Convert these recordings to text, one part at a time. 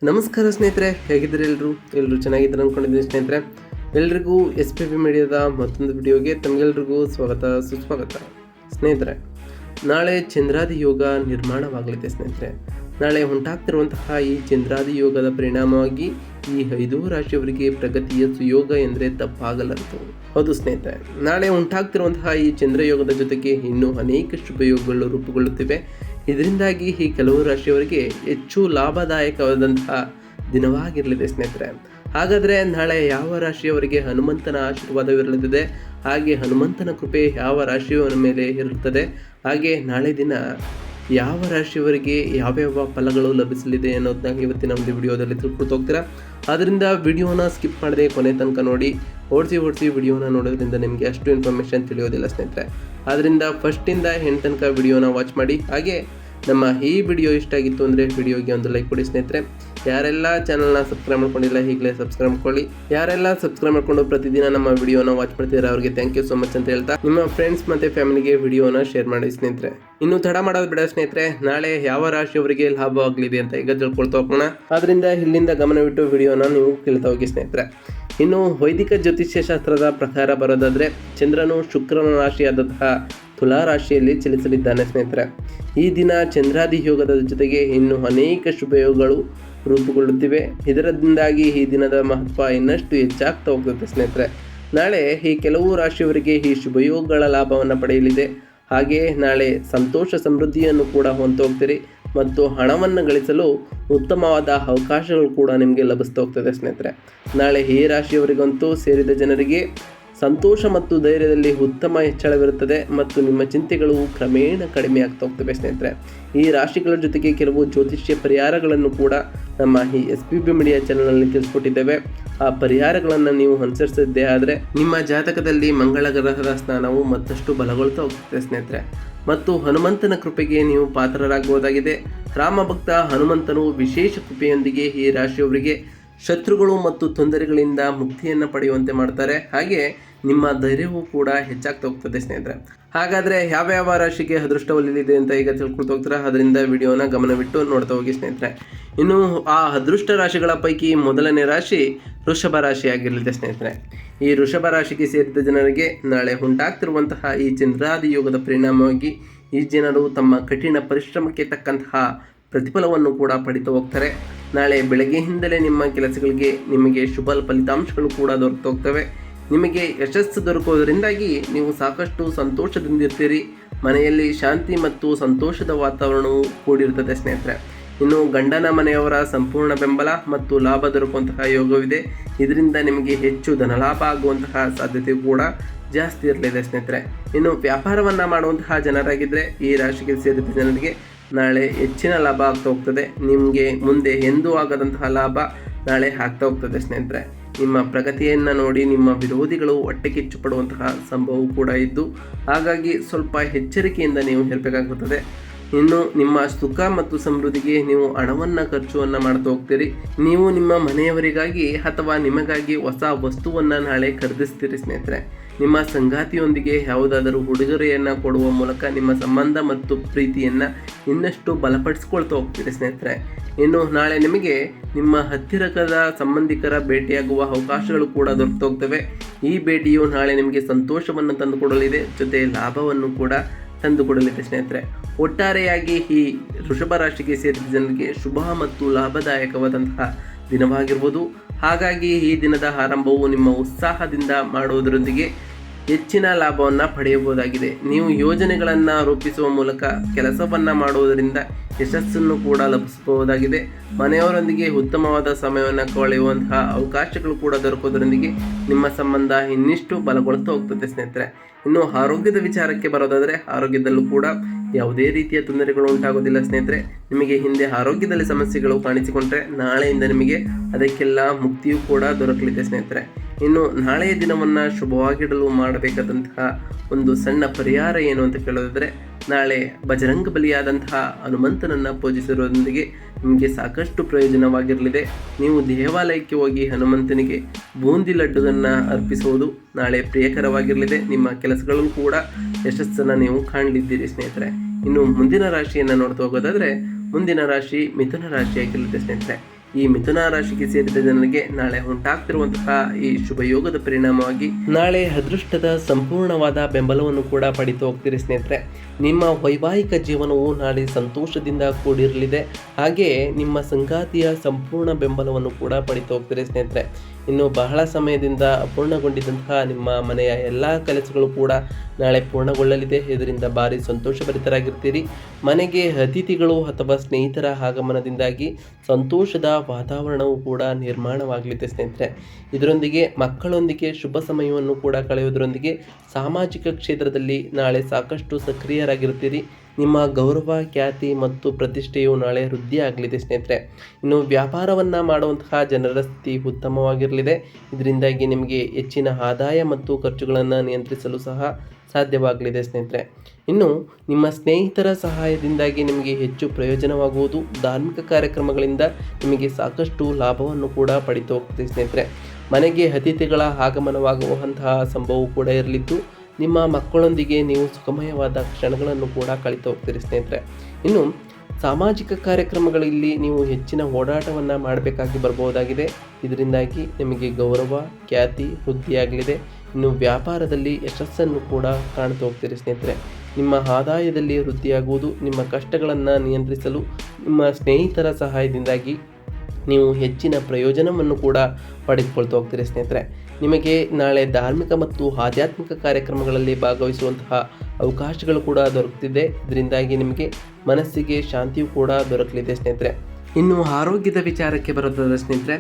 ನಮಸ್ಕಾರ ಸ್ನೇಹಿತರೆ, ಹೇಗಿದ್ದೀರಿ? ಎಲ್ಲರೂ ಚೆನ್ನಾಗಿದ್ದಾರೆ ಅಂದ್ಕೊಂಡಿದ್ದೀನಿ ಸ್ನೇಹಿತರೆ. ಎಲ್ರಿಗೂ SPB ಮೀಡಿಯಾದ ಮತ್ತೊಂದು ವಿಡಿಯೋಗೆ ತಮಗೆಲ್ರಿಗೂ ಸುಸ್ವಾಗತ. ಸ್ನೇಹಿತರೆ, ನಾಳೆ ಚಂದ್ರಾದಿ ಯೋಗ ನಿರ್ಮಾಣವಾಗಲಿದೆ ಸ್ನೇಹಿತರೆ. ನಾಳೆ ಉಂಟಾಗ್ತಿರುವಂತಹ ಈ ಚಂದ್ರಾದಿ ಯೋಗದ ಪರಿಣಾಮವಾಗಿ ಈ 5 ರಾಶಿಯವರಿಗೆ ಪ್ರಗತಿಯ ಸುಯೋಗ ಎಂದರೆ ತಪ್ಪಾಗಲಾರದು. ಹೌದು ಸ್ನೇಹಿತರೆ, ನಾಳೆ ಉಂಟಾಗ್ತಿರುವಂತಹ ಈ ಚಂದ್ರಯೋಗದ ಜೊತೆಗೆ ಇನ್ನೂ ಅನೇಕ ಶುಭಯೋಗಗಳು ರೂಪುಗೊಳ್ಳುತ್ತಿವೆ. ಇದರಿಂದಾಗಿ ಈ ಕೆಲವು ರಾಶಿಯವರಿಗೆ ಹೆಚ್ಚು ಲಾಭದಾಯಕವಾದಂತಹ ದಿನವಾಗಿರಲಿದೆ ಸ್ನೇಹಿತರೆ. ಹಾಗಾದರೆ ನಾಳೆ ಯಾವ ರಾಶಿಯವರಿಗೆ ಹನುಮಂತನ ಆಶೀರ್ವಾದವಿರಲಿದೆ, ಹಾಗೆ ಹನುಮಂತನ ಕೃಪೆ ಯಾವ ರಾಶಿಯವರ ಮೇಲೆ ಇರುತ್ತದೆ, ಹಾಗೆ ನಾಳೆ ದಿನ ಯಾವ ರಾಶಿಯವರಿಗೆ ಯಾವ್ಯಾವ ಫಲಗಳು ಲಭಿಸಲಿದೆ ಅನ್ನೋದನ್ನ ಇವತ್ತಿನ ಒಂದು ವಿಡಿಯೋದಲ್ಲಿ ತಿಳ್ಕೊಳ್ತಾ ಹೋಗ್ತೀರಾ. ಆದ್ದರಿಂದ ವಿಡಿಯೋನ ಸ್ಕಿಪ್ ಮಾಡದೆ ಕೊನೆ ತನಕ ನೋಡಿ. ಓಡಿಸಿ ವಿಡಿಯೋನ ನೋಡೋದ್ರಿಂದ ನಿಮಗೆ ಅಷ್ಟು ಇನ್ಫಾರ್ಮೇಷನ್ ತಿಳಿಯೋದಿಲ್ಲ ಸ್ನೇಹಿತರೆ. ಆದ್ದರಿಂದ ಫಸ್ಟಿಂದ ಎಂಡ್ ತನಕ ವಿಡಿಯೋನ ವಾಚ್ ಮಾಡಿ. ಹಾಗೆ ನಮ್ಮ ಈ ವಿಡಿಯೋ ಇಷ್ಟ ಆಗಿತ್ತು ಅಂದರೆ ವಿಡಿಯೋಗೆ ಒಂದು ಲೈಕ್ ಕೊಡಿ ಸ್ನೇಹಿತರೆ. ಯಾರೆಲ್ಲ ಚಾನಲ್ನ ಸಬ್ಸ್ಕ್ರೈಬ್ ಮಾಡ್ಕೊಂಡಿಲ್ಲ ಈಗಲೇ ಸಬ್ಸ್ಕ್ರೈಬ್ ಮಾಡ್ಕೊಳ್ಳಿ. ಯಾರೆಲ್ಲ ಸಬ್ಸ್ಕ್ರೈಬ್ ಮಾಡ್ಕೊಂಡು ಪ್ರತಿದಿನ ನಮ್ಮ ವಿಡಿಯೋನ ವಾಚ್ ಮಾಡ್ತಿದ್ದಾರೆ ಅವರಿಗೆ ಥ್ಯಾಂಕ್ ಯು ಸೋ ಮಚ್ ಅಂತ ಹೇಳ್ತಾ, ನಿಮ್ಮ ಫ್ರೆಂಡ್ಸ್ ಮತ್ತು ಫ್ಯಾಮಿಲಿಗೆ ವಿಡಿಯೋನ ಶೇರ್ ಮಾಡಿ ಸ್ನೇಹಿತರೆ. ಇನ್ನು ತಡ ಮಾಡೋದು ಬೇಡ ಸ್ನೇಹಿತರೆ, ನಾಳೆ ಯಾವ ರಾಶಿಯವರಿಗೆ ಲಾಭ ಆಗಲಿದೆ ಅಂತ ಈಗ ತಿಳ್ಕೊಳ್ತಾ ಹೋಗೋಣ. ಆದ್ದರಿಂದ ಇಲ್ಲಿಂದ ಗಮನವಿಟ್ಟು ವಿಡಿಯೋನ ನೀವು ಕೇಳ್ತಾ ಹೋಗಿ ಸ್ನೇಹಿತರೆ. ಇನ್ನು ವೈದಿಕ ಜ್ಯೋತಿಷ್ಯ ಶಾಸ್ತ್ರದ ಪ್ರಕಾರ ಬರೋದಾದರೆ, ಚಂದ್ರನು ಶುಕ್ರನ ರಾಶಿಯಾದಂತಹ ತುಲಾ ರಾಶಿಯಲ್ಲಿ ಚಲಿಸಲಿದ್ದಾನೆ ಸ್ನೇಹಿತರೆ. ಈ ದಿನ ಚಂದ್ರಾದಿ ಯೋಗದ ಜೊತೆಗೆ ಇನ್ನು ಅನೇಕ ಶುಭಯೋಗಗಳು ರೂಪುಗೊಳ್ಳುತ್ತಿವೆ. ಇದರಿಂದಾಗಿ ಈ ದಿನದ ಮಹತ್ವ ಇನ್ನಷ್ಟು ಹೆಚ್ಚಾಗ್ತಾ ಹೋಗ್ತದೆ ಸ್ನೇಹಿತರೆ. ನಾಳೆ ಈ ಕೆಲವು ರಾಶಿಯವರಿಗೆ ಈ ಶುಭಯೋಗಗಳ ಲಾಭವನ್ನು ಪಡೆಯಲಿದೆ. ಹಾಗೆಯೇ ನಾಳೆ ಸಂತೋಷ ಸಮೃದ್ಧಿಯನ್ನು ಕೂಡ ಹೊಂದೋಗ್ತೀರಿ ಮತ್ತು ಹಣವನ್ನು ಗಳಿಸಲು ಉತ್ತಮವಾದ ಅವಕಾಶಗಳು ಕೂಡ ನಿಮಗೆ ಲಭಿಸ್ತಾ ಹೋಗ್ತದೆ ಸ್ನೇಹಿತರೆ. ನಾಳೆ ಈ ರಾಶಿಯವರಿಗಂತೂ ಸೇರಿದ ಜನರಿಗೆ ಸಂತೋಷ ಮತ್ತು ಧೈರ್ಯದಲ್ಲಿ ಉತ್ತಮ ಹೆಚ್ಚಳವಿರುತ್ತದೆ ಮತ್ತು ನಿಮ್ಮ ಚಿಂತೆಗಳು ಕ್ರಮೇಣ ಕಡಿಮೆ ಆಗ್ತಾ ಹೋಗ್ತವೆ ಸ್ನೇಹಿತರೆ. ಈ ರಾಶಿಗಳ ಜೊತೆಗೆ ಕೆಲವು ಜ್ಯೋತಿಷ್ಯ ಪರಿಹಾರಗಳನ್ನು ಕೂಡ ನಮ್ಮ ಈ SPB ಮೀಡಿಯಾ ಚಾನಲ್ನಲ್ಲಿ ತಿಳಿಸ್ಕೊಟ್ಟಿದ್ದೇವೆ. ಆ ಪರಿಹಾರಗಳನ್ನು ನೀವು ಅನುಸರಿಸಿದ್ದೇ ಆದರೆ ನಿಮ್ಮ ಜಾತಕದಲ್ಲಿ ಮಂಗಳ ಗ್ರಹದ ಸ್ಥಾನವು ಮತ್ತಷ್ಟು ಬಲಗೊಳ್ತಾ ಹೋಗ್ತದೆ ಸ್ನೇಹಿತರೆ. ಮತ್ತು ಹನುಮಂತನ ಕೃಪೆಗೆ ನೀವು ಪಾತ್ರರಾಗಬಹುದಾಗಿದೆ. ರಾಮಭಕ್ತ ಹನುಮಂತನು ವಿಶೇಷ ಕೃಪೆಯೊಂದಿಗೆ ಈ ರಾಶಿಯವರಿಗೆ ಶತ್ರುಗಳು ಮತ್ತು ತೊಂದರೆಗಳಿಂದ ಮುಕ್ತಿಯನ್ನು ಪಡೆಯುವಂತೆ ಮಾಡ್ತಾರೆ. ಹಾಗೆ ನಿಮ್ಮ ಧೈರ್ಯವೂ ಕೂಡ ಹೆಚ್ಚಾಗ್ತಾ ಹೋಗ್ತದೆ ಸ್ನೇಹಿತರೆ. ಹಾಗಾದರೆ ಯಾವ್ಯಾವ ರಾಶಿಗೆ ಅದೃಷ್ಟ ಒಲಿಲಿದೆ ಅಂತ ಈಗ ತಿಳ್ಕೊಳ್ತಾ ಹೋಗ್ತೀರಾ. ಅದರಿಂದ ವಿಡಿಯೋನ ಗಮನವಿಟ್ಟು ನೋಡ್ತಾ ಹೋಗಿ ಸ್ನೇಹಿತರೆ. ಇನ್ನು ಆ ಅದೃಷ್ಟ ರಾಶಿಗಳ ಪೈಕಿ ಮೊದಲನೇ ರಾಶಿ ವೃಷಭ ರಾಶಿ ಆಗಿರಲಿದೆ ಸ್ನೇಹಿತರೆ. ಈ ವೃಷಭ ರಾಶಿಗೆ ಸೇರಿದ ಜನರಿಗೆ ನಾಳೆ ಉಂಟಾಗ್ತಿರುವಂತಹ ಈ ಚಂದ್ರಾದಿ ಯೋಗದ ಪರಿಣಾಮವಾಗಿ ಈ ಜನರು ತಮ್ಮ ಕಠಿಣ ಪರಿಶ್ರಮಕ್ಕೆ ತಕ್ಕಂತಹ ಪ್ರತಿಫಲವನ್ನು ಕೂಡ ಪಡಿತಾ ಹೋಗ್ತಾರೆ. ನಾಳೆ ಬೆಳಗ್ಗೆಯಿಂದಲೇ ನಿಮ್ಮ ಕೆಲಸಗಳಿಗೆ ನಿಮಗೆ ಶುಭ ಫಲಿತಾಂಶಗಳು ಕೂಡ ದೊರಕ್ತಾ ಹೋಗ್ತವೆ. ನಿಮಗೆ ಯಶಸ್ಸು ದೊರಕುವುದರಿಂದಾಗಿ ನೀವು ಸಾಕಷ್ಟು ಸಂತೋಷದಿಂದಿರ್ತೀರಿ. ಮನೆಯಲ್ಲಿ ಶಾಂತಿ ಮತ್ತು ಸಂತೋಷದ ವಾತಾವರಣವು ಕೂಡಿರುತ್ತದೆ ಸ್ನೇಹಿತರೆ. ಇನ್ನು ಗಂಡನ ಮನೆಯವರ ಸಂಪೂರ್ಣ ಬೆಂಬಲ ಮತ್ತು ಲಾಭ ದೊರಕುವಂತಹ ಯೋಗವಿದೆ. ಇದರಿಂದ ನಿಮಗೆ ಹೆಚ್ಚು ಧನಲಾಭ ಆಗುವಂತಹ ಸಾಧ್ಯತೆ ಕೂಡ ಜಾಸ್ತಿ ಇರಲಿದೆ ಸ್ನೇಹಿತರೆ. ಇನ್ನು ವ್ಯಾಪಾರವನ್ನು ಮಾಡುವಂತಹ ಜನರಾಗಿದ್ದರೆ ಈ ರಾಶಿಗೆ ಸೇರಿದ ಜನರಿಗೆ ನಾಳೆ ಹೆಚ್ಚಿನ ಲಾಭ ಆಗ್ತಾ ಹೋಗ್ತದೆ. ನಿಮಗೆ ಮುಂದೆ ಎಂದೂ ಆಗದಂತಹ ಲಾಭ ನಾಳೆ ಆಗ್ತಾ ಹೋಗ್ತದೆ ಸ್ನೇಹಿತರೆ. ನಿಮ್ಮ ಪ್ರಗತಿಯನ್ನು ನೋಡಿ ನಿಮ್ಮ ವಿರೋಧಿಗಳು ಹೊಟ್ಟೆ ಕಿಚ್ಚು ಪಡುವಂತಹ ಸಂಭವವು ಕೂಡ ಇದ್ದು, ಹಾಗಾಗಿ ಸ್ವಲ್ಪ ಎಚ್ಚರಿಕೆಯಿಂದ ನೀವು ಇರಬೇಕಾಗುತ್ತದೆ. ಇನ್ನು ನಿಮ್ಮ ಸುಖ ಮತ್ತು ಸಮೃದ್ಧಿಗೆ ನೀವು ಹಣವನ್ನು ಖರ್ಚುವನ್ನು ಮಾಡ್ತಾ ಹೋಗ್ತೀರಿ. ನೀವು ನಿಮ್ಮ ಮನೆಯವರಿಗಾಗಿ ಅಥವಾ ನಿಮಗಾಗಿ ಹೊಸ ವಸ್ತುವನ್ನು ನಾಳೆ ಖರೀದಿಸ್ತೀರಿ ಸ್ನೇಹಿತರೆ. ನಿಮ್ಮ ಸಂಗಾತಿಯೊಂದಿಗೆ ಯಾವುದಾದರೂ ಉಡುಗೊರೆಯನ್ನು ಕೊಡುವ ಮೂಲಕ ನಿಮ್ಮ ಸಂಬಂಧ ಮತ್ತು ಪ್ರೀತಿಯನ್ನು ಇನ್ನಷ್ಟು ಬಲಪಡಿಸ್ಕೊಳ್ತಾ ಹೋಗ್ತೀರಿ ಸ್ನೇಹಿತರೆ. ಇನ್ನು ನಾಳೆ ನಿಮಗೆ ನಿಮ್ಮ ಹತ್ತಿರದ ಸಂಬಂಧಿಕರ ಭೇಟಿಯಾಗುವ ಅವಕಾಶಗಳು ಕೂಡ ದೊರಕ್ತಾ ಹೋಗ್ತವೆ. ಈ ಭೇಟಿಯು ನಾಳೆ ನಿಮಗೆ ಸಂತೋಷವನ್ನು ತಂದುಕೊಡಲಿದೆ, ಜೊತೆ ಲಾಭವನ್ನು ಕೂಡ ತಂದುಕೊಡಲಿದೆ ಸ್ನೇಹಿತರೆ. ಒಟ್ಟಾರೆಯಾಗಿ ಈ ವೃಷಭ ರಾಶಿಗೆ ಸೇರಿದ ಜನರಿಗೆ ಶುಭ ಮತ್ತು ಲಾಭದಾಯಕವಾದಂತಹ ದಿನವಾಗಿರ್ಬೋದು. ಹಾಗಾಗಿ ಈ ದಿನದ ಆರಂಭವು ನಿಮ್ಮ ಉತ್ಸಾಹದಿಂದ ಮಾಡುವುದರೊಂದಿಗೆ ಹೆಚ್ಚಿನ ಲಾಭವನ್ನು ಪಡೆಯಬಹುದಾಗಿದೆ. ನೀವು ಯೋಜನೆಗಳನ್ನು ರೂಪಿಸುವ ಮೂಲಕ ಕೆಲಸವನ್ನು ಮಾಡುವುದರಿಂದ ಯಶಸ್ಸನ್ನು ಕೂಡ ಲಭಿಸಬಹುದಾಗಿದೆ. ಮನೆಯವರೊಂದಿಗೆ ಉತ್ತಮವಾದ ಸಮಯವನ್ನು ಕಳೆಯುವಂತಹ ಅವಕಾಶಗಳು ಕೂಡ ದೊರಕೋದರೊಂದಿಗೆ ನಿಮ್ಮ ಸಂಬಂಧ ಇನ್ನಿಷ್ಟು ಬಲಗೊಳ್ತಾ ಹೋಗ್ತದೆ ಸ್ನೇಹಿತರೆ. ಇನ್ನು ಆರೋಗ್ಯದ ವಿಚಾರಕ್ಕೆ ಬರೋದಾದರೆ ಆರೋಗ್ಯದಲ್ಲೂ ಕೂಡ ಯಾವುದೇ ರೀತಿಯ ತೊಂದರೆಗಳು ಉಂಟಾಗೋದಿಲ್ಲ ಸ್ನೇಹಿತರೆ. ನಿಮಗೆ ಹಿಂದೆ ಆರೋಗ್ಯದಲ್ಲಿ ಸಮಸ್ಯೆಗಳು ಕಾಣಿಸಿಕೊಂಡ್ರೆ ನಾಳೆಯಿಂದ ನಿಮಗೆ ಅದಕ್ಕೆಲ್ಲ ಮುಕ್ತಿಯೂ ಕೂಡ ದೊರಕಲಿದೆ ಸ್ನೇಹಿತರೆ. ಇನ್ನು ನಾಳೆಯ ದಿನವನ್ನು ಶುಭವಾಗಿಡಲು ಮಾಡಬೇಕಾದಂತಹ ಒಂದು ಸಣ್ಣ ಪರಿಹಾರ ಏನು ಅಂತ ಕೇಳೋದಾದರೆ, ನಾಳೆ ಬಜರಂಗ ಬಲಿಯಾದಂತಹ ಹನುಮಂತನನ್ನು ಪೂಜಿಸಿರುವುದರೊಂದಿಗೆ ನಿಮಗೆ ಸಾಕಷ್ಟು ಪ್ರಯೋಜನವಾಗಿರಲಿದೆ. ನೀವು ದೇವಾಲಯಕ್ಕೆ ಹೋಗಿ ಹನುಮಂತನಿಗೆ ಬೂಂದಿ ಲಡ್ಡುವನ್ನು ಅರ್ಪಿಸುವುದು ನಾಳೆ ಪ್ರಿಯಕರವಾಗಿರಲಿದೆ. ನಿಮ್ಮ ಕೆಲಸಗಳಲ್ಲೂ ಕೂಡ ಯಶಸ್ಸನ್ನು ನೀವು ಕಾಣಲಿದ್ದೀರಿ ಸ್ನೇಹಿತರೆ. ಇನ್ನು ಮುಂದಿನ ರಾಶಿಯನ್ನು ನೋಡ್ತಾ ಹೋಗೋದಾದರೆ ಮುಂದಿನ ರಾಶಿ ಮಿಥುನ ರಾಶಿಯಾಗಿರಲಿದೆ ಸ್ನೇಹಿತರೆ. ಈ ಮಿಥುನ ರಾಶಿಗೆ ಸೇರಿದ ಜನರಿಗೆ ನಾಳೆ ಉಂಟಾಗ್ತಿರುವಂತಹ ಈ ಶುಭ ಯೋಗದ ಪರಿಣಾಮವಾಗಿ ನಾಳೆ ಅದೃಷ್ಟದ ಸಂಪೂರ್ಣವಾದ ಬೆಂಬಲವನ್ನು ಕೂಡ ಪಡಿತು ಹೋಗ್ತೀರಿ ಸ್ನೇಹಿತರೆ. ನಿಮ್ಮ ವೈವಾಹಿಕ ಜೀವನವು ನಾಳೆ ಸಂತೋಷದಿಂದ ಕೂಡಿರಲಿದೆ. ಹಾಗೆ ನಿಮ್ಮ ಸಂಗಾತಿಯ ಸಂಪೂರ್ಣ ಬೆಂಬಲವನ್ನು ಕೂಡ ಪಡಿತು ಹೋಗ್ತೀರಿ ಸ್ನೇಹಿತರೆ. ಇನ್ನು ಬಹಳ ಸಮಯದಿಂದ ಅಪೂರ್ಣಗೊಂಡಿದ್ದಂತಹ ನಿಮ್ಮ ಮನೆಯ ಎಲ್ಲ ಕೆಲಸಗಳು ಕೂಡ ನಾಳೆ ಪೂರ್ಣಗೊಳ್ಳಲಿದೆ. ಇದರಿಂದ ಭಾರಿ ಸಂತೋಷಭರಿತರಾಗಿರ್ತೀರಿ. ಮನೆಗೆ ಅತಿಥಿಗಳು ಅಥವಾ ಸ್ನೇಹಿತರ ಆಗಮನದಿಂದಾಗಿ ಸಂತೋಷದ ವಾತಾವರಣವು ಕೂಡ ನಿರ್ಮಾಣವಾಗಲಿದೆ ಸ್ನೇಹಿತರೆ. ಇದರೊಂದಿಗೆ ಮಕ್ಕಳೊಂದಿಗೆ ಶುಭ ಸಮಯವನ್ನು ಕೂಡ ಕಳೆಯುವುದರೊಂದಿಗೆ ಸಾಮಾಜಿಕ ಕ್ಷೇತ್ರದಲ್ಲಿ ನಾಳೆ ಸಾಕಷ್ಟು ಸಕ್ರಿಯರಾಗಿರ್ತೀರಿ. ನಿಮ್ಮ ಗೌರವ, ಖ್ಯಾತಿ ಮತ್ತು ಪ್ರತಿಷ್ಠೆಯು ನಾಳೆ ವೃದ್ಧಿ ಆಗಲಿದೆ ಸ್ನೇಹಿತರೆ. ಇನ್ನು ವ್ಯಾಪಾರವನ್ನು ಮಾಡುವಂತಹ ಜನರ ಸ್ಥಿತಿ ಉತ್ತಮವಾಗಿರಲಿದೆ. ಇದರಿಂದಾಗಿ ನಿಮಗೆ ಹೆಚ್ಚಿನ ಆದಾಯ ಮತ್ತು ಖರ್ಚುಗಳನ್ನು ನಿಯಂತ್ರಿಸಲು ಸಹ ಸಾಧ್ಯವಾಗಲಿದೆ ಸ್ನೇಹಿತರೆ. ಇನ್ನು ನಿಮ್ಮ ಸ್ನೇಹಿತರ ಸಹಾಯದಿಂದಾಗಿ ನಿಮಗೆ ಹೆಚ್ಚು ಪ್ರಯೋಜನವಾಗುವುದು. ಧಾರ್ಮಿಕ ಕಾರ್ಯಕ್ರಮಗಳಿಂದ ನಿಮಗೆ ಸಾಕಷ್ಟು ಲಾಭವನ್ನು ಕೂಡ ಪಡಿತು ಹೋಗ್ತದೆ ಸ್ನೇಹಿತರೆ. ಮನೆಗೆ ಅತಿಥಿಗಳ ಆಗಮನವಾಗುವಂತಹ ಸಂಭವವು ಕೂಡ ಇರಲಿದ್ದು ನಿಮ್ಮ ಮಕ್ಕಳೊಂದಿಗೆ ನೀವು ಸುಖಮಯವಾದ ಕ್ಷಣಗಳನ್ನು ಕೂಡ ಕಳೀತಾ ಹೋಗ್ತೀರಿ ಸ್ನೇಹಿತರೆ. ಇನ್ನು ಸಾಮಾಜಿಕ ಕಾರ್ಯಕ್ರಮಗಳಲ್ಲಿ ನೀವು ಹೆಚ್ಚಿನ ಓಡಾಟವನ್ನು ಮಾಡಬೇಕಾಗಿ ಬರಬಹುದಾಗಿದೆ. ಇದರಿಂದಾಗಿ ನಿಮಗೆ ಗೌರವ, ಖ್ಯಾತಿ ವೃದ್ಧಿಯಾಗಲಿದೆ. ಇನ್ನು ವ್ಯಾಪಾರದಲ್ಲಿ ಯಶಸ್ಸನ್ನು ಕೂಡ ಕಾಣ್ತಾ ಹೋಗ್ತೀರಿ ಸ್ನೇಹಿತರೆ. ನಿಮ್ಮ ಆದಾಯದಲ್ಲಿ ವೃದ್ಧಿಯಾಗುವುದು. ನಿಮ್ಮ ಕಷ್ಟಗಳನ್ನು ನಿಯಂತ್ರಿಸಲು ನಿಮ್ಮ ಸ್ನೇಹಿತರ ಸಹಾಯದಿಂದಾಗಿ ನೀವು ಹೆಚ್ಚಿನ ಪ್ರಯೋಜನವನ್ನು ಕೂಡ ಪಡೆದುಕೊಳ್ತಾ ಹೋಗ್ತೀರಿ ಸ್ನೇಹಿತರೆ. ನಿಮಗೆ ನಾಳೆ ಧಾರ್ಮಿಕ ಮತ್ತು ಆಧ್ಯಾತ್ಮಿಕ ಕಾರ್ಯಕ್ರಮಗಳಲ್ಲಿ ಭಾಗವಹಿಸುವಂತಹ ಅವಕಾಶಗಳು ಕೂಡ ದೊರಕುತ್ತಿದೆ. ಇದರಿಂದಾಗಿ ನಿಮಗೆ ಮನಸ್ಸಿಗೆ ಶಾಂತಿಯೂ ಕೂಡ ದೊರಕಲಿದೆ ಸ್ನೇಹಿತರೆ. ಇನ್ನು ಆರೋಗ್ಯದ ವಿಚಾರಕ್ಕೆ ಬರೋದಾದ ಸ್ನೇಹಿತರೆ,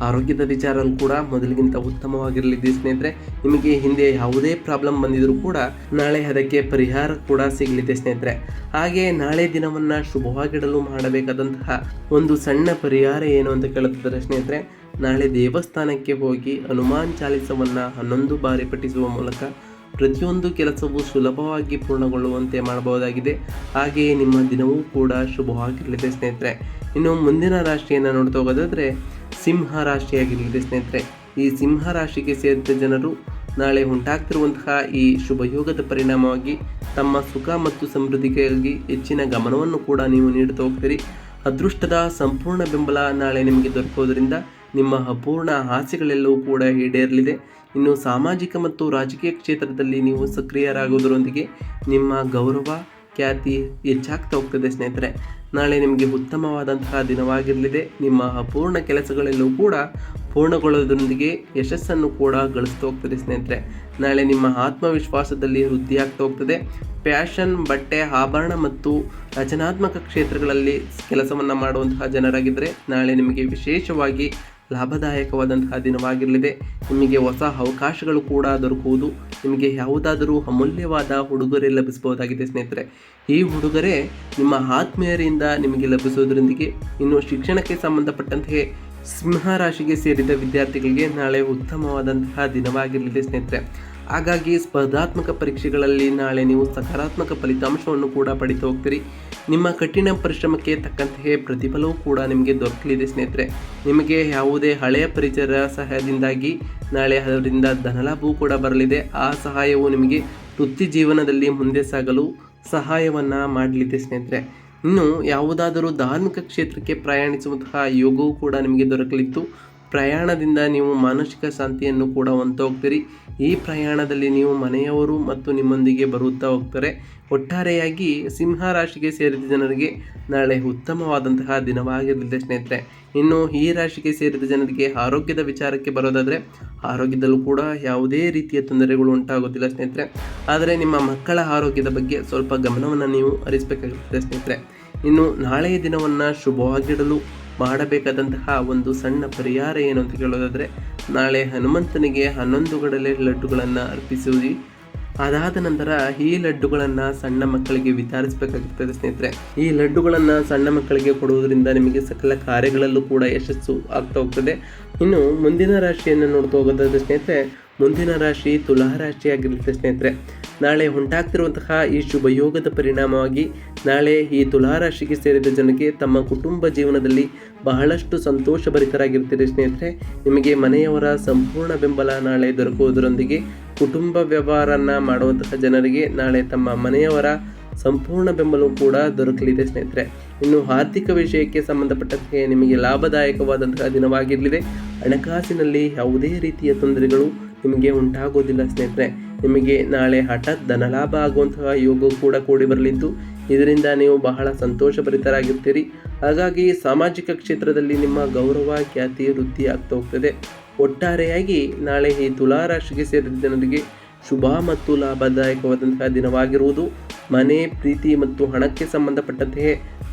ಆರೋಗ್ಯದ ವಿಚಾರವೂ ಕೂಡ ಮೊದಲಿಗಿಂತ ಉತ್ತಮವಾಗಿರಲಿದೆ ಸ್ನೇಹಿತರೆ. ನಿಮಗೆ ಹಿಂದೆ ಯಾವುದೇ ಪ್ರಾಬ್ಲಮ್ ಬಂದಿದ್ರೂ ಕೂಡ ನಾಳೆ ಅದಕ್ಕೆ ಪರಿಹಾರ ಕೂಡ ಸಿಗಲಿದೆ ಸ್ನೇಹಿತರೆ. ಹಾಗೆ ನಾಳೆ ದಿನವನ್ನು ಶುಭವಾಗಿಡಲು ಮಾಡಬೇಕಾದಂತಹ ಒಂದು ಸಣ್ಣ ಪರಿಹಾರ ಏನು ಅಂತ ಕೇಳುತ್ತಿದ್ದಾರೆ ಸ್ನೇಹಿತರೆ. ನಾಳೆ ದೇವಸ್ಥಾನಕ್ಕೆ ಹೋಗಿ ಹನುಮಾನ್ ಚಾಲಿಸವನ್ನು 11 ಬಾರಿ ಪಠಿಸುವ ಮೂಲಕ ಪ್ರತಿಯೊಂದು ಕೆಲಸವೂ ಸುಲಭವಾಗಿ ಪೂರ್ಣಗೊಳ್ಳುವಂತೆ ಮಾಡಬಹುದಾಗಿದೆ. ಹಾಗೆಯೇ ನಿಮ್ಮ ದಿನವೂ ಕೂಡ ಶುಭವಾಗಿರಲಿದೆ ಸ್ನೇಹಿತರೆ. ಇನ್ನು ಮುಂದಿನ ರಾಶಿಯನ್ನು ನೋಡ್ತಾ ಹೋಗೋದಾದರೆ ಸಿಂಹ ರಾಶಿಯಾಗಿರಲಿದೆ ಸ್ನೇಹಿತರೆ. ಈ ಸಿಂಹ ರಾಶಿಗೆ ಸೇರಿದ ಜನರು ನಾಳೆ ಉಂಟಾಗ್ತಿರುವಂತಹ ಈ ಶುಭಯೋಗದ ಪರಿಣಾಮವಾಗಿ ತಮ್ಮ ಸುಖ ಮತ್ತು ಸಮೃದ್ಧಿಗಾಗಿ ಹೆಚ್ಚಿನ ಗಮನವನ್ನು ಕೂಡ ನೀವು ನೀಡುತ್ತಾ ಹೋಗ್ತೀರಿ. ಅದೃಷ್ಟದ ಸಂಪೂರ್ಣ ಬೆಂಬಲ ನಾಳೆ ನಿಮಗೆ ದೊರಕುವುದರಿಂದ ನಿಮ್ಮ ಅಪೂರ್ಣ ಆಸೆಗಳೆಲ್ಲವೂ ಕೂಡ ಈಡೇರಲಿದೆ. ಇನ್ನು ಸಾಮಾಜಿಕ ಮತ್ತು ರಾಜಕೀಯ ಕ್ಷೇತ್ರದಲ್ಲಿ ನೀವು ಸಕ್ರಿಯರಾಗುವುದರೊಂದಿಗೆ ನಿಮ್ಮ ಗೌರವ, ಖ್ಯಾತಿ ಹೆಚ್ಚಾಗ್ತಾ ಹೋಗ್ತದೆ ಸ್ನೇಹಿತರೆ. ನಾಳೆ ನಿಮಗೆ ಉತ್ತಮವಾದಂತಹ ದಿನವಾಗಿರಲಿದೆ. ನಿಮ್ಮ ಅಪೂರ್ಣ ಕೆಲಸಗಳೆಲ್ಲವೂ ಕೂಡ ಪೂರ್ಣಗೊಳ್ಳೋದರೊಂದಿಗೆ ಯಶಸ್ಸನ್ನು ಕೂಡ ಗಳಿಸ್ತಾ ಹೋಗ್ತದೆ ಸ್ನೇಹಿತರೆ. ನಾಳೆ ನಿಮ್ಮ ಆತ್ಮವಿಶ್ವಾಸದಲ್ಲಿ ವೃದ್ಧಿಯಾಗ್ತಾ ಹೋಗ್ತದೆ. ಫ್ಯಾಷನ್, ಬಟ್ಟೆ, ಆಭರಣ ಮತ್ತು ರಚನಾತ್ಮಕ ಕ್ಷೇತ್ರಗಳಲ್ಲಿ ಕೆಲಸವನ್ನು ಮಾಡುವಂತಹ ಜನರಾಗಿದ್ದರೆ ನಾಳೆ ನಿಮಗೆ ವಿಶೇಷವಾಗಿ ಲಾಭದಾಯಕವಾದಂತಹ ದಿನವಾಗಿರಲಿದೆ. ನಿಮಗೆ ಹೊಸ ಅವಕಾಶಗಳು ಕೂಡ ದೊರಕುವುದು. ನಿಮಗೆ ಯಾವುದಾದರೂ ಅಮೂಲ್ಯವಾದ ಉಡುಗೊರೆ ಲಭಿಸಬಹುದಾಗಿದೆ ಸ್ನೇಹಿತರೆ. ಈ ಉಡುಗೊರೆ ನಿಮ್ಮ ಆತ್ಮೀಯರಿಂದ ನಿಮಗೆ ಲಭಿಸುವುದರೊಂದಿಗೆ ಇನ್ನು ಶಿಕ್ಷಣಕ್ಕೆ ಸಂಬಂಧಪಟ್ಟಂತೆ ಸಿಂಹ ರಾಶಿಗೆ ಸೇರಿದ ವಿದ್ಯಾರ್ಥಿಗಳಿಗೆ ನಾಳೆ ಉತ್ತಮವಾದಂತಹ ದಿನವಾಗಿರಲಿದೆ ಸ್ನೇಹಿತರೆ. ಹಾಗಾಗಿ ಸ್ಪರ್ಧಾತ್ಮಕ ಪರೀಕ್ಷೆಗಳಲ್ಲಿ ನಾಳೆ ನೀವು ಸಕಾರಾತ್ಮಕ ಫಲಿತಾಂಶವನ್ನು ಕೂಡ ಪಡಿತಾ ಹೋಗ್ತೀರಿ. ನಿಮ್ಮ ಕಠಿಣ ಪರಿಶ್ರಮಕ್ಕೆ ತಕ್ಕಂತೆಯೇ ಪ್ರತಿಫಲವೂ ಕೂಡ ನಿಮಗೆ ದೊರಕಲಿದೆ ಸ್ನೇಹಿತರೆ. ನಿಮಗೆ ಯಾವುದೇ ಹಳೆಯ ಪರಿಚಯರ ಸಹಾಯದಿಂದಾಗಿ ನಾಳೆ ಅದರಿಂದ ಧನಲಾಭವೂ ಕೂಡ ಬರಲಿದೆ. ಆ ಸಹಾಯವು ನಿಮಗೆ ವೃತ್ತಿ ಜೀವನದಲ್ಲಿ ಮುಂದೆ ಸಾಗಲು ಸಹಾಯವನ್ನು ಮಾಡಲಿದೆ ಸ್ನೇಹಿತರೆ. ಇನ್ನು ಯಾವುದಾದರೂ ಧಾರ್ಮಿಕ ಕ್ಷೇತ್ರಕ್ಕೆ ಪ್ರಯಾಣಿಸುವಂತಹ ಯೋಗವೂ ಕೂಡ ನಿಮಗೆ ದೊರಕಲಿದ್ದು ಪ್ರಯಾಣದಿಂದ ನೀವು ಮಾನಸಿಕ ಶಾಂತಿಯನ್ನು ಕೂಡ ಹೊಂದ್ತಾ ಹೋಗ್ತೀರಿ. ಈ ಪ್ರಯಾಣದಲ್ಲಿ ನೀವು ಮನೆಯವರು ಮತ್ತು ನಿಮ್ಮೊಂದಿಗೆ ಬರುತ್ತಾ ಹೋಗ್ತಾರೆ. ಒಟ್ಟಾರೆಯಾಗಿ ಸಿಂಹ ರಾಶಿಗೆ ಸೇರಿದ ಜನರಿಗೆ ನಾಳೆ ಉತ್ತಮವಾದಂತಹ ದಿನವಾಗಿರಲಿದೆ ಸ್ನೇಹಿತರೆ. ಇನ್ನು ಈ ರಾಶಿಗೆ ಸೇರಿದ ಜನರಿಗೆ ಆರೋಗ್ಯದ ವಿಚಾರಕ್ಕೆ ಬರೋದಾದರೆ ಆರೋಗ್ಯದಲ್ಲೂ ಕೂಡ ಯಾವುದೇ ರೀತಿಯ ತೊಂದರೆಗಳು ಉಂಟಾಗೋದಿಲ್ಲ ಸ್ನೇಹಿತರೆ. ಆದರೆ ನಿಮ್ಮ ಮಕ್ಕಳ ಆರೋಗ್ಯದ ಬಗ್ಗೆ ಸ್ವಲ್ಪ ಗಮನವನ್ನು ನೀವು ಹರಿಸಬೇಕಾಗುತ್ತದೆ ಸ್ನೇಹಿತರೆ. ಇನ್ನು ನಾಳೆಯ ದಿನವನ್ನು ಶುಭವಾಗಿಡಲು ಮಾಡಬೇಕಾದಂತಹ ಒಂದು ಸಣ್ಣ ಪರಿಹಾರ ಏನು ಅಂತ ಕೇಳೋದಾದರೆ ನಾಳೆ ಹನುಮಂತನಿಗೆ 11 ಗಡಲೆ ಲಡ್ಡುಗಳನ್ನು ಅರ್ಪಿಸುವುದು. ಅದಾದ ನಂತರ ಈ ಲಡ್ಡುಗಳನ್ನು ಸಣ್ಣ ಮಕ್ಕಳಿಗೆ ವಿತರಿಸಬೇಕಾಗುತ್ತದೆ ಸ್ನೇಹಿತರೆ. ಈ ಲಡ್ಡುಗಳನ್ನು ಸಣ್ಣ ಮಕ್ಕಳಿಗೆ ಕೊಡುವುದರಿಂದ ನಿಮಗೆ ಸಕಲ ಕಾರ್ಯಗಳಲ್ಲೂ ಕೂಡ ಯಶಸ್ಸು ಆಗ್ತಾ ಹೋಗ್ತದೆ. ಇನ್ನು ಮುಂದಿನ ರಾಶಿಯನ್ನು ನೋಡ್ತಾ ಹೋಗೋದಾದ್ರೆ ಸ್ನೇಹಿತರೆ, ಮುಂದಿನ ರಾಶಿ ತುಲಾ ರಾಶಿಯಾಗಿರುತ್ತೆ ಸ್ನೇಹಿತರೆ. ನಾಳೆ ಉಂಟಾಗ್ತಿರುವಂತಹ ಈ ಶುಭ ಯೋಗದ ಪರಿಣಾಮವಾಗಿ ನಾಳೆ ಈ ತುಲಾ ರಾಶಿಗೆ ಸೇರಿದ ಜನರಿಗೆ ತಮ್ಮ ಕುಟುಂಬ ಜೀವನದಲ್ಲಿ ಬಹಳಷ್ಟು ಸಂತೋಷಭರಿತರಾಗಿರ್ತೀರಿ ಸ್ನೇಹಿತರೆ. ನಿಮಗೆ ಮನೆಯವರ ಸಂಪೂರ್ಣ ಬೆಂಬಲ ನಾಳೆ ದೊರಕುವುದರೊಂದಿಗೆ ಕುಟುಂಬ ವ್ಯವಹಾರನ ಮಾಡುವಂತಹ ಜನರಿಗೆ ನಾಳೆ ತಮ್ಮ ಮನೆಯವರ ಸಂಪೂರ್ಣ ಬೆಂಬಲವೂ ಕೂಡ ದೊರಕಲಿದೆ ಸ್ನೇಹಿತರೆ. ಇನ್ನು ಆರ್ಥಿಕ ವಿಷಯಕ್ಕೆ ಸಂಬಂಧಪಟ್ಟಂತೆ ನಿಮಗೆ ಲಾಭದಾಯಕವಾದಂತಹ ದಿನವಾಗಿರಲಿದೆ. ಹಣಕಾಸಿನಲ್ಲಿ ಯಾವುದೇ ರೀತಿಯ ತೊಂದರೆಗಳು ನಿಮಗೆ ಉಂಟಾಗೋದಿಲ್ಲ ಸ್ನೇಹಿತರೆ. ನಿಮಗೆ ನಾಳೆ ಹಠಾತ್ ಧನಲಾಭ ಆಗುವಂತಹ ಯೋಗ ಕೂಡ ಕೂಡಿ ಬರಲಿದ್ದು, ಇದರಿಂದ ನೀವು ಬಹಳ ಸಂತೋಷಭರಿತರಾಗಿರ್ತೀರಿ. ಹಾಗಾಗಿ ಸಾಮಾಜಿಕ ಕ್ಷೇತ್ರದಲ್ಲಿ ನಿಮ್ಮ ಗೌರವ ಖ್ಯಾತಿ ವೃದ್ಧಿ ಆಗ್ತಾ ಹೋಗ್ತದೆ. ಒಟ್ಟಾರೆಯಾಗಿ ನಾಳೆ ಈ ತುಲಾ ರಾಶಿಗೆ ಸೇರಿದ ಜನರಿಗೆ ಶುಭ ಮತ್ತು ಲಾಭದಾಯಕವಾದಂತಹ ದಿನವಾಗಿರುವುದು. ಮನೆ, ಪ್ರೀತಿ ಮತ್ತು ಹಣಕ್ಕೆ ಸಂಬಂಧಪಟ್ಟಂತೆ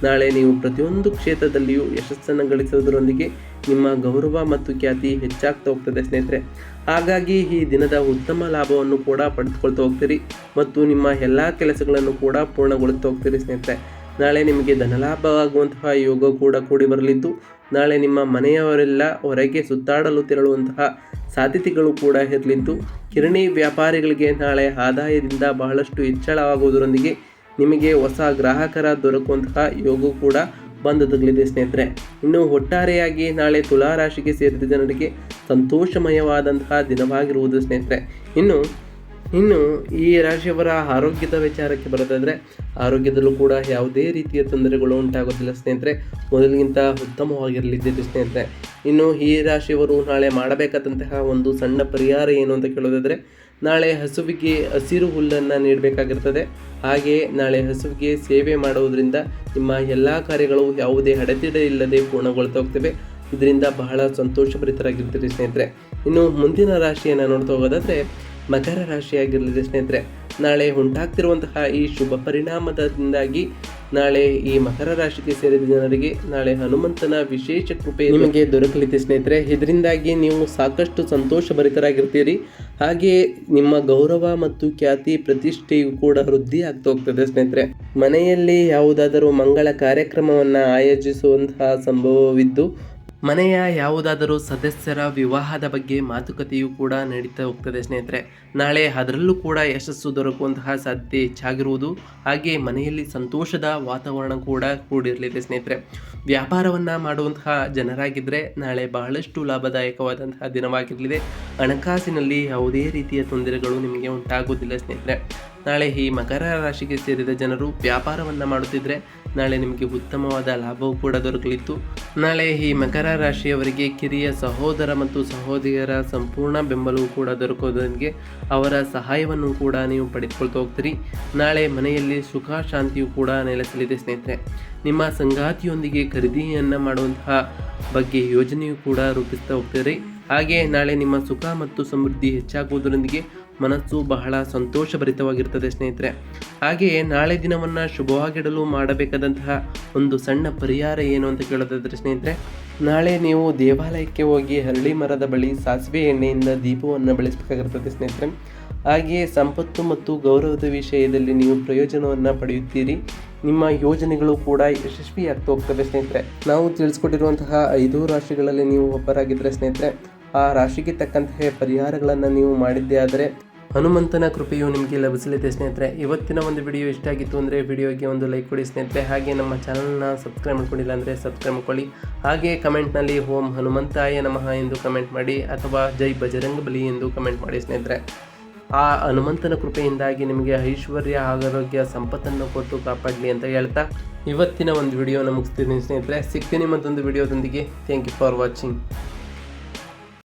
ನಾಳೆ ನೀವು ಪ್ರತಿಯೊಂದು ಕ್ಷೇತ್ರದಲ್ಲಿಯೂ ಯಶಸ್ಸನ್ನು ಗಳಿಸುವುದರೊಂದಿಗೆ ನಿಮ್ಮ ಗೌರವ ಮತ್ತು ಖ್ಯಾತಿ ಹೆಚ್ಚಾಗ್ತಾ ಹೋಗ್ತದೆ ಸ್ನೇಹಿತರೆ. ಹಾಗಾಗಿ ಈ ದಿನದ ಉತ್ತಮ ಲಾಭವನ್ನು ಕೂಡ ಪಡೆದುಕೊಳ್ತಾ ಹೋಗ್ತೀರಿ ಮತ್ತು ನಿಮ್ಮ ಎಲ್ಲ ಕೆಲಸಗಳನ್ನು ಕೂಡ ಪೂರ್ಣಗೊಳಿಸ್ತಾ ಹೋಗ್ತೀರಿ ಸ್ನೇಹಿತರೆ. ನಾಳೆ ನಿಮಗೆ ಧನಲಾಭವಾಗುವಂತಹ ಯೋಗ ಕೂಡ ಕೂಡಿ ಬರಲಿದ್ದು, ನಾಳೆ ನಿಮ್ಮ ಮನೆಯವರೆಲ್ಲ ಹೊರಗೆ ಸುತ್ತಾಡಲು ತೆರಳುವಂತಹ ಸಾಧ್ಯತೆಗಳು ಕೂಡ ಇರಲಿದ್ದು, ಕಿರಣಿ ವ್ಯಾಪಾರಿಗಳಿಗೆ ನಾಳೆ ಆದಾಯದಿಂದ ಬಹಳಷ್ಟು ಹೆಚ್ಚಳವಾಗುವುದರೊಂದಿಗೆ ನಿಮಗೆ ಹೊಸ ಗ್ರಾಹಕರ ದೊರಕುವಂತಹ ಯೋಗ ಕೂಡ ಬಂದೊದಗಲಿದೆ ಸ್ನೇಹಿತರೆ. ಇನ್ನು ಒಟ್ಟಾರೆಯಾಗಿ ನಾಳೆ ತುಲಾ ರಾಶಿಗೆ ಸೇರಿದ ಜನರಿಗೆ ಸಂತೋಷಮಯವಾದಂತಹ ದಿನವಾಗಿರುವುದು ಸ್ನೇಹಿತರೆ. ಇನ್ನು ಈ ರಾಶಿಯವರ ಆರೋಗ್ಯದ ವಿಚಾರಕ್ಕೆ ಬರೋದಾದರೆ, ಆರೋಗ್ಯದಲ್ಲೂ ಕೂಡ ಯಾವುದೇ ರೀತಿಯ ತೊಂದರೆಗಳು ಉಂಟಾಗೋದಿಲ್ಲ ಸ್ನೇಹಿತರೆ. ಮೊದಲಿಗಿಂತ ಉತ್ತಮವಾಗಿರಲಿದೆ ಸ್ನೇಹಿತರೆ. ಇನ್ನು ಈ ರಾಶಿಯವರು ನಾಳೆ ಮಾಡಬೇಕಾದಂತಹ ಒಂದು ಸಣ್ಣ ಪರಿಹಾರ ಏನು ಅಂತ ಕೇಳೋದಾದರೆ, ನಾಳೆ ಹಸುವಿಗೆ ಹಸಿರು ಹುಲ್ಲನ್ನು ನೀಡಬೇಕಾಗಿರ್ತದೆ. ಹಾಗೆಯೇ ನಾಳೆ ಹಸುವಿಗೆ ಸೇವೆ ಮಾಡುವುದರಿಂದ ನಿಮ್ಮ ಎಲ್ಲ ಕಾರ್ಯಗಳು ಯಾವುದೇ ಅಡೆತಡೆ ಇಲ್ಲದೆ ಪೂರ್ಣಗೊಳ್ತಾ ಹೋಗ್ತವೆ. ಇದರಿಂದ ಬಹಳ ಸಂತೋಷಭರಿತರಾಗಿರ್ತೀರಿ ಸ್ನೇಹಿತರೆ. ಇನ್ನು ಮುಂದಿನ ರಾಶಿಯನ್ನು ನೋಡ್ತಾ ಹೋಗೋದಾದರೆ ಮಕರ ರಾಶಿಯಾಗಿರಲಿದೆ ಸ್ನೇಹಿತರೆ. ನಾಳೆ ಉಂಟಾಗ್ತಿರುವಂತಹ ಈ ಶುಭ ಪರಿಣಾಮದಿಂದಾಗಿ ನಾಳೆ ಈ ಮಕರ ರಾಶಿಗೆ ಸೇರಿದ ಜನರಿಗೆ ನಾಳೆ ಹನುಮಂತನ ವಿಶೇಷ ಕೃಪೆ ನಿಮಗೆ ದೊರಕಲಿದೆ ಸ್ನೇಹಿತರೆ. ಇದರಿಂದಾಗಿ ನೀವು ಸಾಕಷ್ಟು ಸಂತೋಷಭರಿತರಾಗಿರ್ತೀರಿ. ಹಾಗೆಯೇ ನಿಮ್ಮ ಗೌರವ ಮತ್ತು ಖ್ಯಾತಿ ಪ್ರತಿಷ್ಠೆಯು ಕೂಡ ವೃದ್ಧಿ ಆಗ್ತಾ ಹೋಗ್ತದೆ ಸ್ನೇಹಿತರೆ. ಮನೆಯಲ್ಲಿ ಯಾವುದಾದರೂ ಮಂಗಳ ಕಾರ್ಯಕ್ರಮವನ್ನು ಆಯೋಜಿಸುವಂತಹ ಸಂಭವವಿದ್ದು, ಮನೆಯ ಯಾವುದಾದರೂ ಸದಸ್ಯರ ವಿವಾಹದ ಬಗ್ಗೆ ಮಾತುಕತೆಯೂ ಕೂಡ ನಡೀತಾ ಹೋಗ್ತದೆ ಸ್ನೇಹಿತರೆ. ನಾಳೆ ಅದರಲ್ಲೂ ಕೂಡ ಯಶಸ್ಸು ದೊರಕುವಂತಹ ಸಾಧ್ಯತೆ ಹೆಚ್ಚಾಗಿರುವುದು. ಹಾಗೆ ಮನೆಯಲ್ಲಿ ಸಂತೋಷದ ವಾತಾವರಣ ಕೂಡ ಕೂಡಿರಲಿದೆ ಸ್ನೇಹಿತರೆ. ವ್ಯಾಪಾರವನ್ನು ಮಾಡುವಂತಹ ಜನರಾಗಿದ್ದರೆ ನಾಳೆ ಬಹಳಷ್ಟು ಲಾಭದಾಯಕವಾದಂತಹ ದಿನವಾಗಿರಲಿದೆ. ಹಣಕಾಸಿನಲ್ಲಿ ಯಾವುದೇ ರೀತಿಯ ತೊಂದರೆಗಳು ನಿಮಗೆ ಉಂಟಾಗುವುದಿಲ್ಲ ಸ್ನೇಹಿತರೆ. ನಾಳೆ ಈ ಮಕರ ರಾಶಿಗೆ ಸೇರಿದ ಜನರು ವ್ಯಾಪಾರವನ್ನು ಮಾಡುತ್ತಿದ್ದರೆ ನಾಳೆ ನಿಮಗೆ ಉತ್ತಮವಾದ ಲಾಭವೂ ಕೂಡ ದೊರಕಲಿತ್ತು. ನಾಳೆ ಈ ಮಕರ ರಾಶಿಯವರಿಗೆ ಕಿರಿಯ ಸಹೋದರ ಮತ್ತು ಸಹೋದರಿಯರ ಸಂಪೂರ್ಣ ಬೆಂಬಲವೂ ಕೂಡ ದೊರಕೋದಕ್ಕೆ ಅವರ ಸಹಾಯವನ್ನು ಕೂಡ ನೀವು ಪಡೆದುಕೊಳ್ತಾ ಹೋಗ್ತೀರಿ. ನಾಳೆ ಮನೆಯಲ್ಲಿ ಸುಖ ಶಾಂತಿಯೂ ಕೂಡ ನೆಲೆಸಲಿದೆ ಸ್ನೇಹಿತರೆ. ನಿಮ್ಮ ಸಂಗಾತಿಯೊಂದಿಗೆ ಖರೀದಿಯನ್ನು ಮಾಡುವಂತಹ ಬಗ್ಗೆ ಯೋಜನೆಯೂ ಕೂಡ ರೂಪಿಸ್ತಾ ಹೋಗ್ತೀರಿ. ಹಾಗೆ ನಾಳೆ ನಿಮ್ಮ ಸುಖ ಮತ್ತು ಸಮೃದ್ಧಿ ಹೆಚ್ಚಾಗುವುದರೊಂದಿಗೆ ಮನಸ್ಸು ಬಹಳ ಸಂತೋಷಭರಿತವಾಗಿರ್ತದೆ ಸ್ನೇಹಿತರೆ. ಹಾಗೆಯೇ ನಾಳೆ ದಿನವನ್ನು ಶುಭವಾಗಿಡಲು ಮಾಡಬೇಕಾದಂತಹ ಒಂದು ಸಣ್ಣ ಪರಿಹಾರ ಏನು ಅಂತ ಕೇಳೋದಾದರೆ ಸ್ನೇಹಿತರೆ, ನಾಳೆ ನೀವು ದೇವಾಲಯಕ್ಕೆ ಹೋಗಿ ಹರಳಿ ಮರದ ಬಳಿ ಸಾಸಿವೆ ಎಣ್ಣೆಯಿಂದ ದೀಪವನ್ನು ಬೆಳೆಸಬೇಕಾಗಿರ್ತದೆ ಸ್ನೇಹಿತರೆ. ಹಾಗೆಯೇ ಸಂಪತ್ತು ಮತ್ತು ಗೌರವದ ವಿಷಯದಲ್ಲಿ ನೀವು ಪ್ರಯೋಜನವನ್ನು ಪಡೆಯುತ್ತೀರಿ. ನಿಮ್ಮ ಯೋಜನೆಗಳು ಕೂಡ ಯಶಸ್ವಿಯಾಗ್ತಾ ಹೋಗ್ತವೆ ಸ್ನೇಹಿತರೆ. ನಾವು ತಿಳಿಸ್ಕೊಟ್ಟಿರುವಂತಹ 5 ರಾಶಿಗಳಲ್ಲಿ ನೀವು ಒಬ್ಬರಾಗಿದ್ದರೆ ಸ್ನೇಹಿತರೆ, ಆ ರಾಶಿಗೆ ತಕ್ಕಂತಹ ಪರಿಹಾರಗಳನ್ನು ನೀವು ಮಾಡಿದ್ದೇ ಆದರೆ ಹನುಮಂತನ ಕೃಪೆಯು ನಿಮಗೆ ಲಭಿಸಲಿದೆ ಸ್ನೇಹಿತರೆ. ಇವತ್ತಿನ ಒಂದು ವಿಡಿಯೋ ಇಷ್ಟ ಆಗಿತ್ತು ಅಂದರೆ ವಿಡಿಯೋಗೆ ಒಂದು ಲೈಕ್ ಕೊಡಿ ಸ್ನೇಹಿತರೆ. ಹಾಗೆ ನಮ್ಮ ಚಾನಲ್ನ ಸಬ್ಸ್ಕ್ರೈಬ್ ಮಾಡ್ಕೊಂಡಿಲ್ಲ ಅಂದರೆ ಸಬ್ಸ್ಕ್ರೈಬ್ ಮಾಡ್ಕೊಳ್ಳಿ. ಹಾಗೆ ಕಮೆಂಟ್ನಲ್ಲಿ ಓಂ ಹನುಮಂತಾಯ ನಮಃ ಎಂದು ಕಮೆಂಟ್ ಮಾಡಿ, ಅಥವಾ ಜೈ ಬಜರಂಗ ಬಲಿ ಎಂದು ಕಮೆಂಟ್ ಮಾಡಿ ಸ್ನೇಹಿತರೆ. ಆ ಹನುಮಂತನ ಕೃಪೆಯಿಂದಾಗಿ ನಿಮಗೆ ಐಶ್ವರ್ಯ, ಆರೋಗ್ಯ, ಸಂಪತ್ತನ್ನು ಕೊಟ್ಟು ಕಾಪಾಡಲಿ ಅಂತ ಹೇಳ್ತಾ ಇವತ್ತಿನ ಒಂದು ವಿಡಿಯೋನ ಮುಗಿಸ್ತೀನಿ ಸ್ನೇಹಿತರೆ. ಸಿಗ್ತೀನಿ ಮತ್ತೊಂದು ವಿಡಿಯೋದೊಂದಿಗೆ. Thank you for watching.